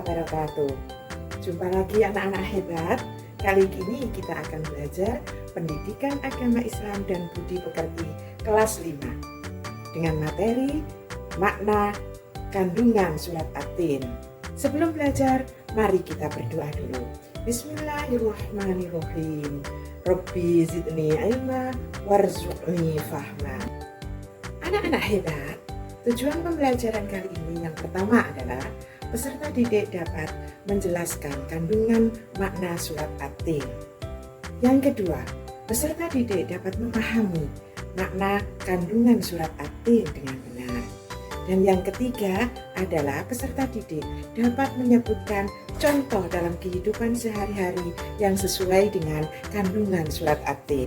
wabarakatuh. Jumpa lagi anak-anak hebat. Kali ini kita akan belajar Pendidikan Agama Islam dan Budi Pekerti kelas 5 dengan materi makna kandungan surat At-Tin. Sebelum belajar, mari kita berdoa dulu. Bismillahirrahmanirrahim. Rabbi zidni ilma warzuqni fahma. Anak-anak hebat, tujuan pembelajaran kali ini yang pertama adalah peserta didik dapat menjelaskan kandungan makna surat At-Tin. Yang kedua, peserta didik dapat memahami makna kandungan surat At-Tin dengan benar. Dan yang ketiga adalah peserta didik dapat menyebutkan contoh dalam kehidupan sehari-hari yang sesuai dengan kandungan surat At-Tin.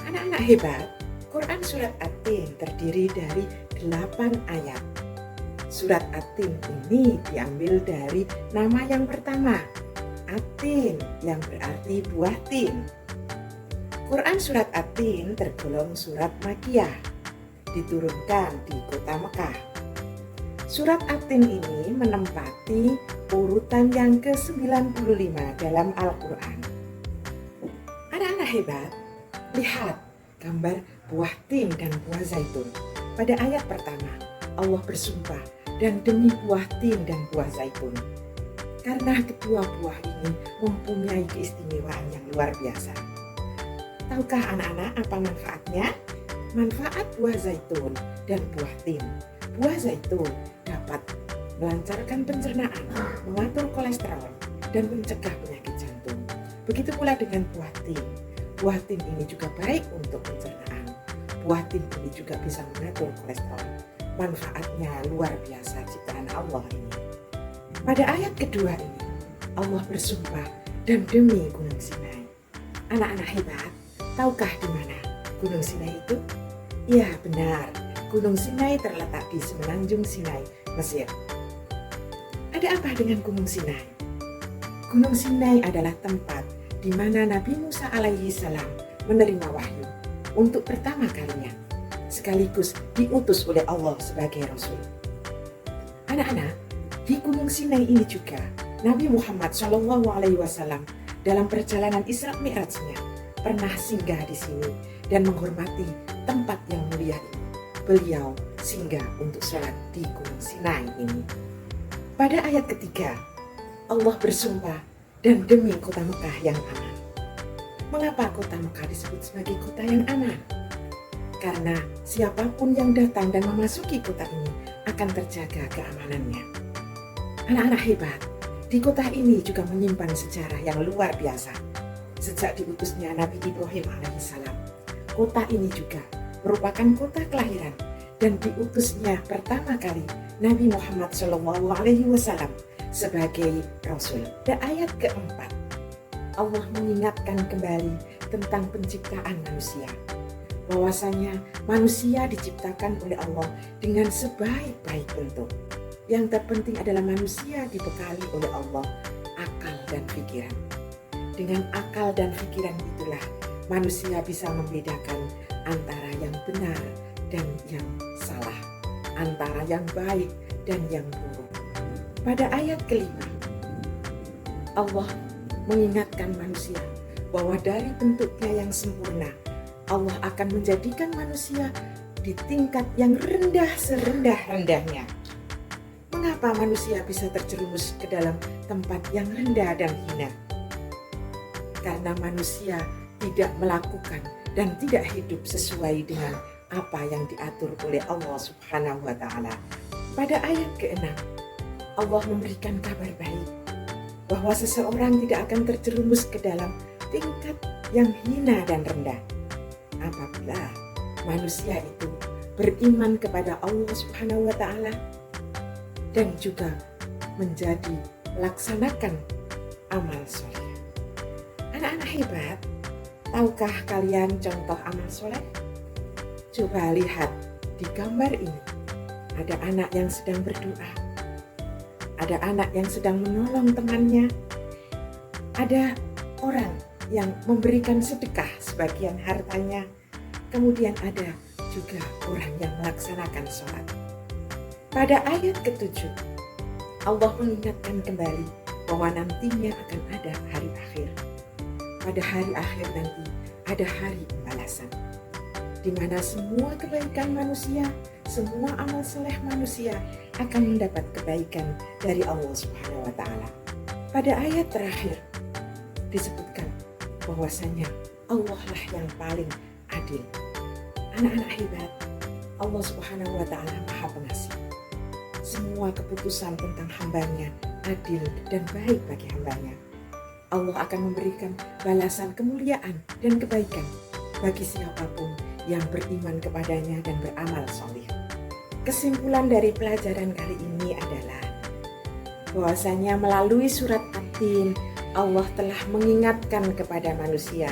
Anak-anak hebat, Quran surat At-Tin terdiri dari 8 ayat. Surat At-Tin ini diambil dari nama yang pertama, At-Tin, yang berarti buah tin. Quran surat At-Tin tergolong surat Makkiyah, diturunkan di kota Mekah. Surat At-Tin ini menempati urutan yang ke-95 dalam Al-Quran. Anak-anak hebat, lihat gambar buah tin dan buah zaitun. Pada ayat pertama, Allah bersumpah, dan demi buah tin dan buah zaitun. Karena kedua buah ini mempunyai keistimewaan yang luar biasa. Tahukah anak-anak apa manfaatnya? Manfaat buah zaitun dan buah tin. Buah zaitun dapat melancarkan pencernaan, mengatur kolesterol, dan mencegah penyakit jantung. Begitu pula dengan buah tin. Buah tin ini juga baik untuk pencernaan. Buah tin ini juga bisa mengatur kolesterol. Manfaatnya luar biasa ciptaan Allah ini. Pada ayat kedua ini, Allah bersumpah, dan demi Gunung Sinai. Anak-anak hebat, tahukah di mana Gunung Sinai itu? Ya benar, Gunung Sinai terletak di semenanjung Sinai, Mesir. Ada apa dengan Gunung Sinai? Gunung Sinai adalah tempat di mana Nabi Musa alaihi salam menerima wahyu untuk pertama kalinya, sekaligus diutus oleh Allah sebagai Rasul. Anak-anak, di Gunung Sinai ini juga Nabi Muhammad SAW dalam perjalanan Isra Mi'rajnya pernah singgah di sini dan menghormati tempat yang mulia ini. Beliau singgah untuk sholat di Gunung Sinai ini. Pada ayat ketiga, Allah bersumpah, dan demi kota Mekah yang aman. Mengapa kota Mekah disebut sebagai kota yang aman? Karena siapapun yang datang dan memasuki kota ini akan terjaga keamanannya. Anak-anak hebat, di kota ini juga menyimpan sejarah yang luar biasa. Sejak diutusnya Nabi Ibrahim alaihissalam, kota ini juga merupakan kota kelahiran dan diutusnya pertama kali Nabi Muhammad SAW sebagai Rasul. Pada ayat keempat, Allah mengingatkan kembali tentang penciptaan manusia. Bahwasanya manusia diciptakan oleh Allah dengan sebaik-baik bentuk. Yang terpenting adalah manusia dibekali oleh Allah akal dan pikiran. Dengan akal dan pikiran itulah manusia bisa membedakan antara yang benar dan yang salah, antara yang baik dan yang buruk. Pada ayat kelima, Allah mengingatkan manusia bahwa dari bentuknya yang sempurna, Allah akan menjadikan manusia di tingkat yang rendah serendah-rendahnya. Mengapa manusia bisa terjerumus ke dalam tempat yang rendah dan hina? Karena manusia tidak melakukan dan tidak hidup sesuai dengan apa yang diatur oleh Allah Subhanahu wa Ta'ala. Pada ayat ke-6, Allah memberikan kabar baik bahwa seseorang tidak akan terjerumus ke dalam tingkat yang hina dan rendah apabila manusia itu beriman kepada Allah Subhanahu wa Ta'ala dan juga melaksanakan amal soleh. Anak-anak hebat, tahukah kalian contoh amal soleh? Coba lihat di gambar ini. Ada anak yang sedang berdoa. Ada anak yang sedang menolong temannya. Ada orang yang memberikan sedekah sebagian hartanya. Kemudian ada juga orang yang melaksanakan sholat. Pada ayat ke-7, Allah mengingatkan kembali bahwa nantinya akan ada hari akhir. Pada hari akhir nanti ada hari pembalasan, di mana semua kebaikan manusia, semua amal soleh manusia akan mendapat kebaikan dari Allah Subhanahu wa Ta'ala. Pada ayat terakhir disebutkan bahwasanya Allah lah yang paling adil. Anak-anak hebat, Allah Subhanahu wa Ta'ala Maha Pengasih. Semua keputusan tentang hambanya adil dan baik bagi hambanya. Allah akan memberikan balasan kemuliaan dan kebaikan bagi siapapun yang beriman kepadanya dan beramal soleh. Kesimpulan dari pelajaran kali ini adalah bahwasanya melalui surat At-Tin, Allah telah mengingatkan kepada manusia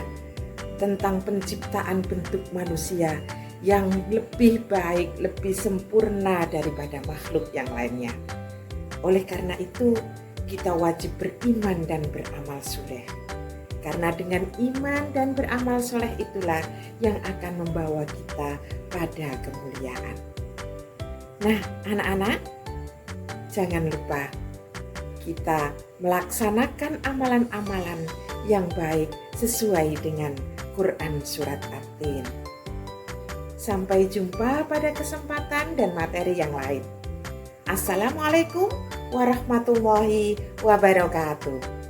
tentang penciptaan bentuk manusia yang lebih baik, lebih sempurna daripada makhluk yang lainnya. Oleh karena itu, kita wajib beriman dan beramal soleh. Karena dengan iman dan beramal soleh itulah yang akan membawa kita pada kemuliaan. Nah, anak-anak, jangan lupa kita melaksanakan amalan-amalan yang baik sesuai dengan Quran Surat At-Tin. Sampai jumpa pada kesempatan dan materi yang lain. Assalamualaikum warahmatullahi wabarakatuh.